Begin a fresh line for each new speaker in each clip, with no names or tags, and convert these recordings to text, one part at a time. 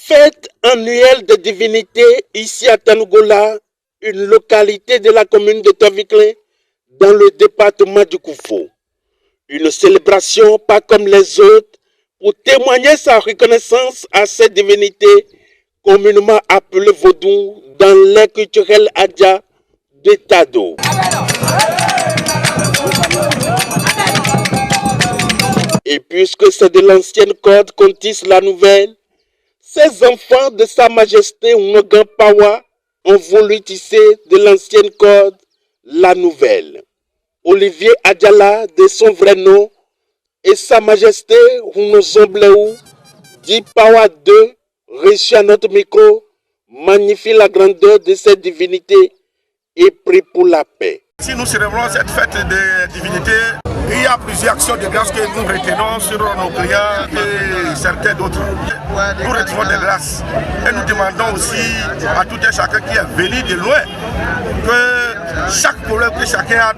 Fête annuelle des divinités ici à Tanougola, une localité de la commune de Tovikle, dans le département du Koufou. Une célébration pas comme les autres pour témoigner sa reconnaissance à cette divinité communément appelée Vaudou dans l'air culturel Adja de Tado. Et puisque c'est de l'ancienne corde qu'on tisse la nouvelle, ces enfants de Sa Majesté Ounogan Pawa ont voulu tisser de l'ancienne corde la nouvelle. Olivier Adjala, de son vrai nom, et Sa Majesté Ounozombleou, dit Pawa II, reçu à notre micro, magnifie la grandeur de cette divinité et prie pour la paix.
Si nous célébrons cette fête des divinités, il y a plusieurs actions de grâce que nous retenons sur nos clients et certains d'autres. Nous retrouvons des grâces et nous demandons aussi à tout un chacun qui est venu de loin que chaque problème que chacun a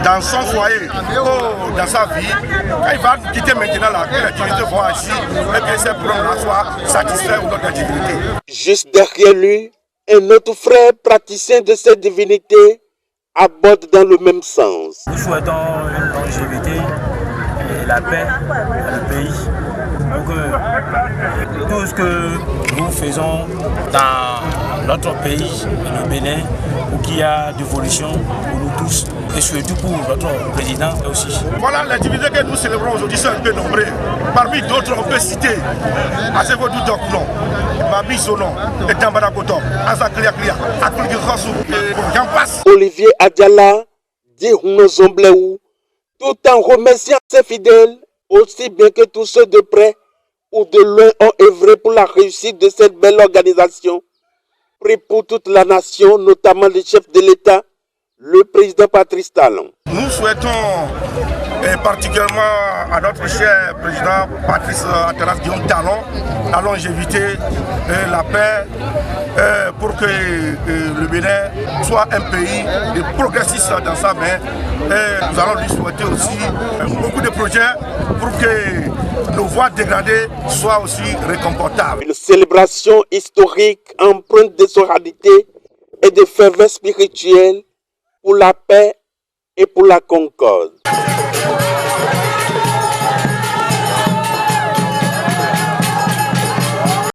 dans son foyer ou dans sa vie, quand il va quitter maintenant que les divinités vont agir et que ces problèmes-là soient satisfaits ou d'autres divinités.
Juste derrière lui, un autre frère praticien de cette divinité aborde dans le même sens.
Nous souhaitons une longévité et la paix dans le pays. Donc, tout ce que nous faisons dans notre pays, le Bénin, pour qu'il y a d'évolution pour nous tous et surtout pour notre président aussi.
Voilà les divinités que nous célébrons aujourd'hui sont un peu nombreux. Parmi d'autres, on peut citer Azevodou Dokno, Mabi Zonon, et Tambarakoto, Azaklia Klia, Akulgi Khasou, et j'en passe.
Olivier Adjala dit Ounozombleou, tout en remerciant ses fidèles, aussi bien que tous ceux de près ou de loin ont œuvré pour la réussite de cette belle organisation. Prie pour toute la nation, notamment le chef de l'État, le président Patrice Talon.
Nous souhaitons particulièrement à notre cher président Patrice Guillaume Talon la longévité et la paix pour que le Bénin soit un pays de progressistes dans sa main. Et nous allons lui souhaiter aussi beaucoup de projets pour que nos voies dégradées soient aussi réconfortables.
Une célébration historique empreinte de sororité et de ferveur spirituelle pour la paix et pour la concorde.